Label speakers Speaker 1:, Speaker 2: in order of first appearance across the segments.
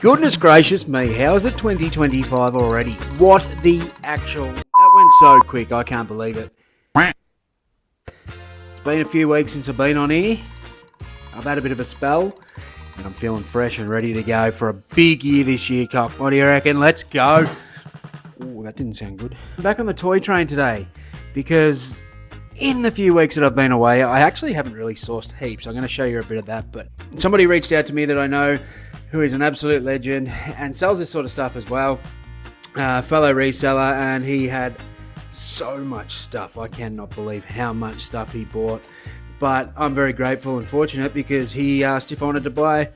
Speaker 1: Goodness gracious me, how is it 2025 already? What the actual... That went so quick, I can't believe it. It's been a few weeks since I've been on here. I've had a bit of a spell, and I'm feeling fresh and ready to go for a big year this year, Cock. What do you reckon? Let's go. Ooh, that didn't sound good. I'm back on the toy train today, because in the few weeks that I've been away, I actually haven't really sourced heaps. I'm going to show you a bit of that, but somebody reached out to me that I know who is an absolute legend and sells this sort of stuff as well. Fellow reseller, and he had so much stuff. I cannot believe how much stuff he bought. But I'm very grateful and fortunate because he asked if I wanted to buy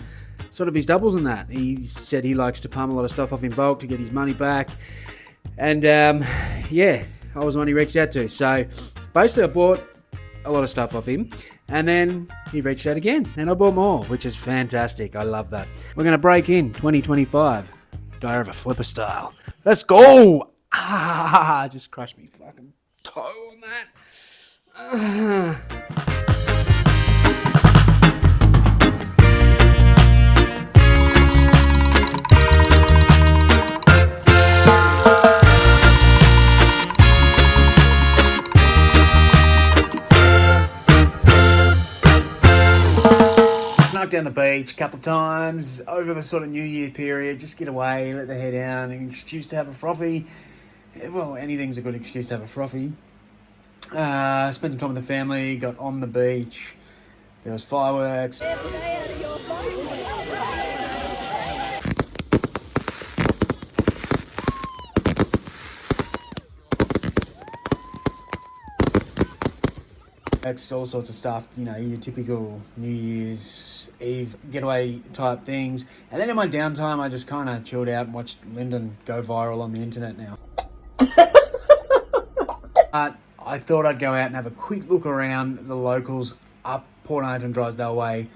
Speaker 1: sort of his doubles and that. He said he likes to palm a lot of stuff off in bulk to get his money back. And yeah, I was the one he reached out to. So basically I bought a lot of stuff off him, and then he reached out again and I bought more, which is fantastic. I love that. We're going to break in 2025 Diary of a Flipper style. Let's go. Just crushed me fucking toe on that. Snuck down the beach a couple of times over the sort of New Year period. Just get away, let the hair down, an excuse to have a frothy. Well, anything's a good excuse to have a frothy. Spent some time with the family, got on the beach. There was fireworks. All sorts of stuff, you know, your typical New Year's Eve getaway type things. And then in my downtime, I just kind of chilled out and watched Lyndon go viral on the internet now. I thought I'd go out and have a quick look around the locals up Port Arlington, Drysdale Way.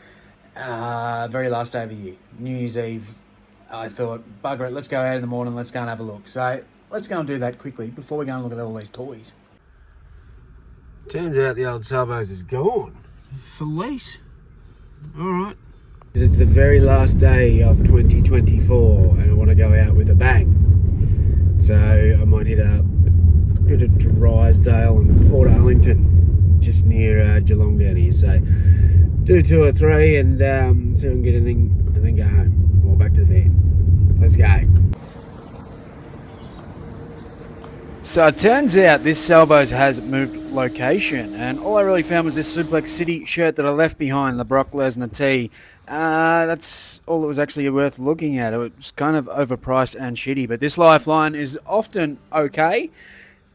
Speaker 1: Very last day of the year, New Year's Eve. I thought, bugger it, let's go out in the morning, let's go and have a look. So let's go and do that quickly before we go and look at all these toys. Turns out the old Salvos is gone. For lease. Alright. It's the very last day of 2024 and I want to go out with a bang. So I might hit a bit of Drysdale and Port Arlington, just near Geelong down here. So do 2 or 3 and see if I can get anything and then go home. Or back to the van. Let's go. So it turns out this Salvos has moved location, and all I really found was this Suplex City shirt that I left behind, the Brock Lesnar tee. That's all that was actually worth looking at. It was kind of overpriced and shitty, but this Lifeline is often okay.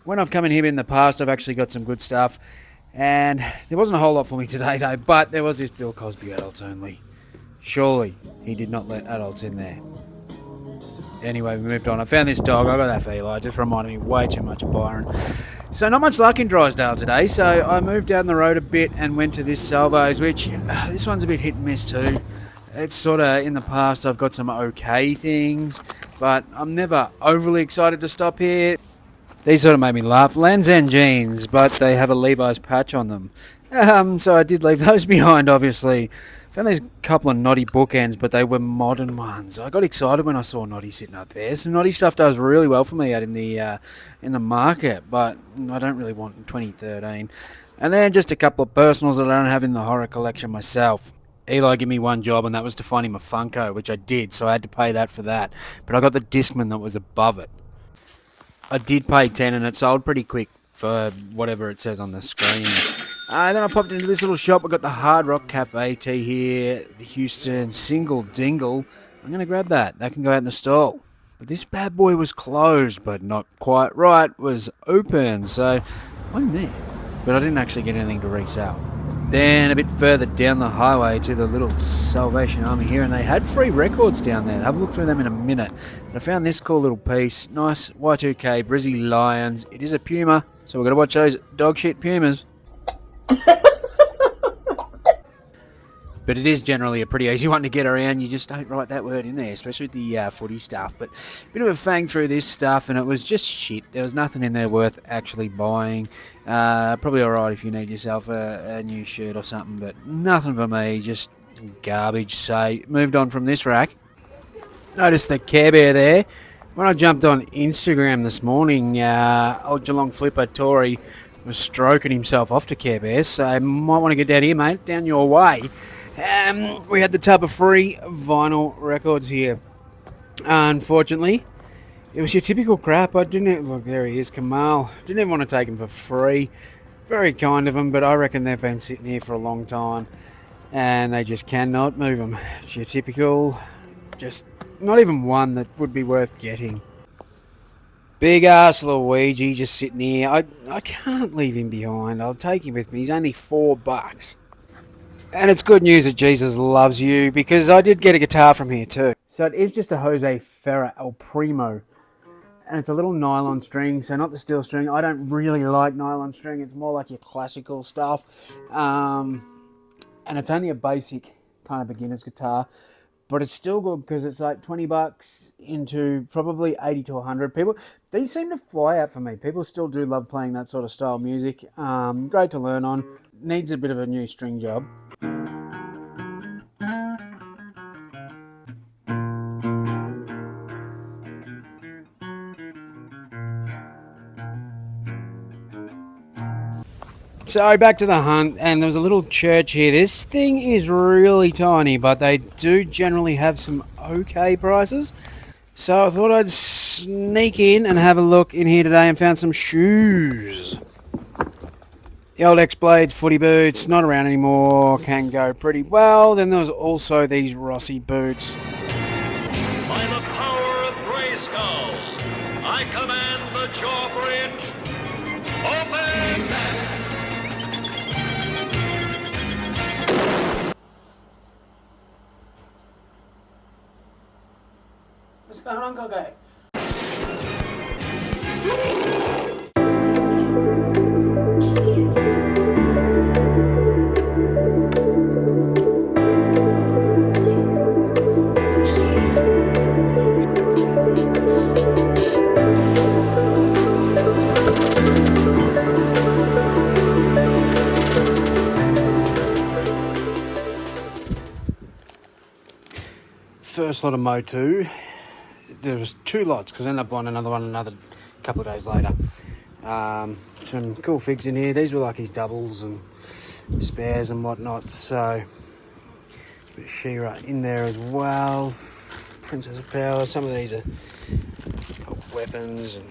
Speaker 1: When I've come in here in the past, I've actually got some good stuff, and there wasn't a whole lot for me today though, but there was this Bill Cosby adults only. Surely he did not let adults in there. Anyway, we moved on. I found this dog. I got that for Eli. It just reminded me way too much of Byron. So not much luck in Drysdale today. So I moved down the road a bit and went to this Salvos, which this one's a bit hit and miss too. It's sort of, in the past, I've got some okay things, but I'm never overly excited to stop here. These sort of made me laugh. Lands End jeans, but they have a Levi's patch on them. So I did leave those behind, obviously. Found these couple of Noddy bookends, but they were modern ones. I got excited when I saw Noddy sitting up there. Some Noddy stuff does really well for me out in the market, but I don't really want in 2013. And then just a couple of personals that I don't have in the horror collection myself. Eli gave me one job, and that was to find him a Funko, which I did, so I had to pay that for that. But I got the Discman that was above it. I did pay 10, and it sold pretty quick for whatever it says on the screen. Then I popped into this little shop. I got the Hard Rock Cafe tea here, the Houston Single Dingle. I'm going to grab that. That can go out in the stall. But this bad boy was closed, but not quite right. Was open, so I went in there. But I didn't actually get anything to resell. Then a bit further down the highway to the little Salvation Army here, and they had free records down there. I'll have a look through them in a minute. And I found this cool little piece. Nice Y2K Brizzy Lions. It is a Puma, so we're going to watch those dog shit Pumas. But it is generally a pretty easy one to get around. You just don't write that word in there, especially with the footy stuff. But a bit of a fang through this stuff, and it was just shit. There was nothing in there worth actually buying. Probably alright if you need yourself a new shirt or something, but nothing for me, just garbage. So moved on from this rack. Noticed the Care Bear there. When I jumped on Instagram this morning, old Geelong flipper Tory was stroking himself off to Care Bear, so might want to get down here, mate, down your way. We had the tub of free vinyl records here. Unfortunately, it was your typical crap. I didn't... Look, there he is, Kamal. Didn't even want to take him for free. Very kind of them, but I reckon they've been sitting here for a long time, and they just cannot move them. It's your typical... Just not even one that would be worth getting. Big ass Luigi just sitting here. I can't leave him behind. I'll take him with me. He's only $4. And it's good news that Jesus loves you, because I did get a guitar from here too. So it is just a Jose Ferrer El Primo. And it's a little nylon string, so not the steel string. I don't really like nylon string. It's more like your classical stuff. And it's only a basic kind of beginner's guitar. But it's still good because it's like $20 into probably 80 to 100 people. These seem to fly out for me. People still do love playing that sort of style music. Great to learn on. Needs a bit of a new string job. So back to the hunt, and there was a little church here. This thing is really tiny, but they do generally have some okay prices. So I thought I'd sneak in and have a look in here today and found some shoes. The old X-Blades footy boots, not around anymore, can go pretty well. Then there was also these Rossi boots.
Speaker 2: By the power of Grayskull, I command the drawbridge. Open!
Speaker 1: What's going on, Gogo? First lot of Motu. There was 2 lots because I ended up buying another one another couple of days later. Some cool figs in here. These were like his doubles and spares and whatnot. So a bit of She-Ra in there as well. Princess of Power. Some of these are weapons, and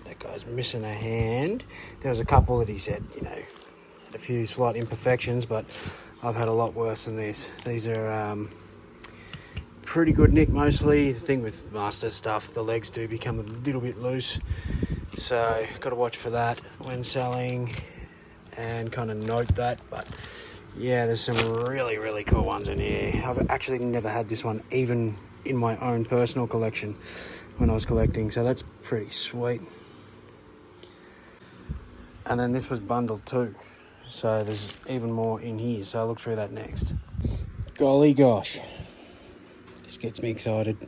Speaker 1: that guy's missing a hand. There was a couple that he said, had a few slight imperfections, but I've had a lot worse than this. These are pretty good nick mostly. The thing with master stuff, the legs do become a little bit loose, so got to watch for that when selling and kind of note that. But yeah, there's some really cool ones in here. I've actually never had this one even in my own personal collection when I was collecting, so that's pretty sweet. And then this was bundled too, so there's even more in here, so I'll look through that next. Golly gosh, this gets me excited.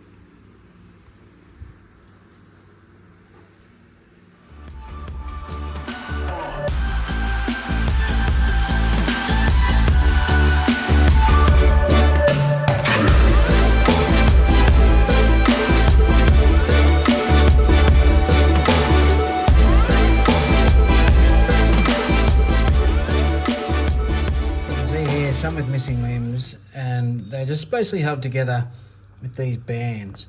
Speaker 1: Some with missing limbs, and they're just basically held together with these bands.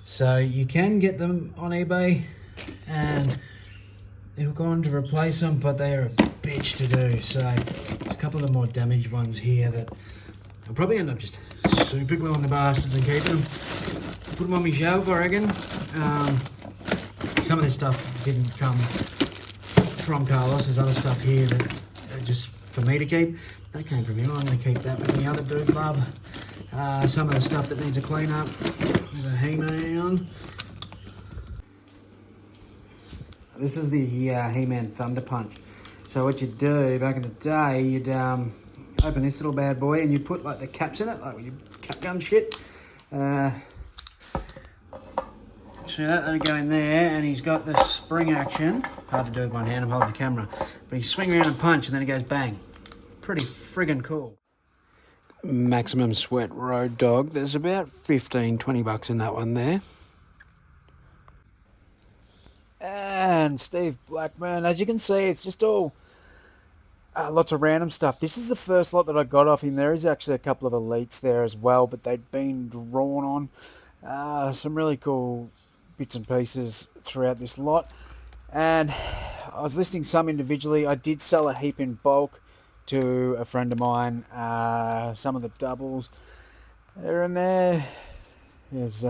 Speaker 1: So you can get them on eBay and they'll go on to replace them, but they are a bitch to do. So there's a couple of the more damaged ones here that I'll probably end up just super gluing the bastards and keeping them. Put them on my shelf, I reckon. Some of this stuff didn't come from Carlos. There's other stuff here that are just for me to keep. That came from him. I'm going to keep that with the other dude love. Some of the stuff that needs a clean up. There's a He-Man. This is the He-Man Thunder Punch. So what you do back in the day, you'd open this little bad boy and you put like the caps in it, like with your cap gun shit. So that'll go in there, and he's got the spring action. Hard to do with one hand, I'm holding the camera. But you swing around and punch, and then it goes bang. Pretty friggin' cool. Maximum Sweat Road Dog. There's about 15-20 bucks in that one there. And Steve Blackburn, as you can see, it's just all lots of random stuff. This is the first lot that I got off him. There is actually a couple of elites there as well, but they'd been drawn on. Some really cool bits and pieces throughout this lot. And I was listing some individually. I did sell a heap in bulk to a friend of mine. Some of the doubles are in there. There's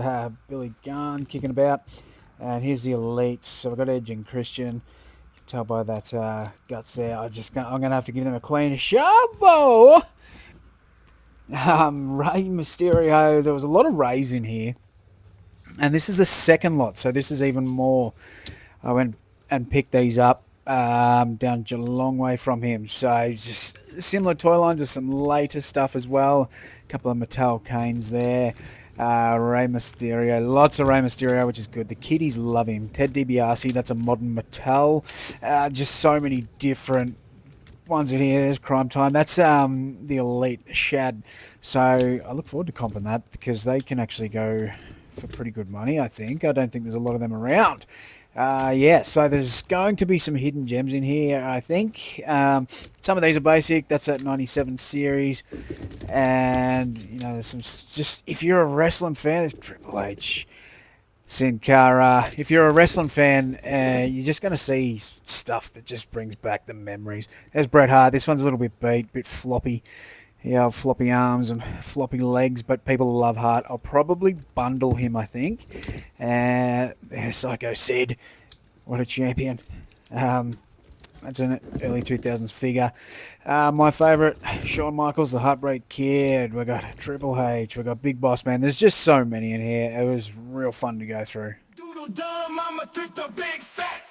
Speaker 1: Billy Gunn kicking about. And here's the elites. So I've got Edge and Christian. You can tell by that guts there. I'm going to have to give them a clean shovel. Rey Mysterio. There was a lot of Rays in here. And this is the second lot. So this is even more. I went and picked these up down Geelong way from him. So just similar toy lines of some later stuff as well. A couple of Mattel Canes there. Rey Mysterio, lots of Rey Mysterio, which is good. The kiddies love him. Ted DiBiase, that's a modern Mattel. Just so many different ones in here. There's Crime Time. That's the Elite Shad. So I look forward to comping that because they can actually go for pretty good money, I think. I don't think there's a lot of them around. Yeah, so there's going to be some hidden gems in here, I think. Some of these are basic. That's that 97 series. And, you know, there's some just, if you're a wrestling fan, there's Triple H, Sin Cara. If you're a wrestling fan, you're just going to see stuff that just brings back the memories. There's Bret Hart. This one's a little bit beat, bit floppy. Yeah, floppy arms and floppy legs, but people love Hart. I'll probably bundle him, I think. There's Psycho Sid. What a champion. That's an early 2000s figure. My favourite, Shawn Michaels, the Heartbreak Kid. We got Triple H. We got Big Boss Man. There's just so many in here. It was real fun to go through. Doodle dumb, I'm a thrift, a big fat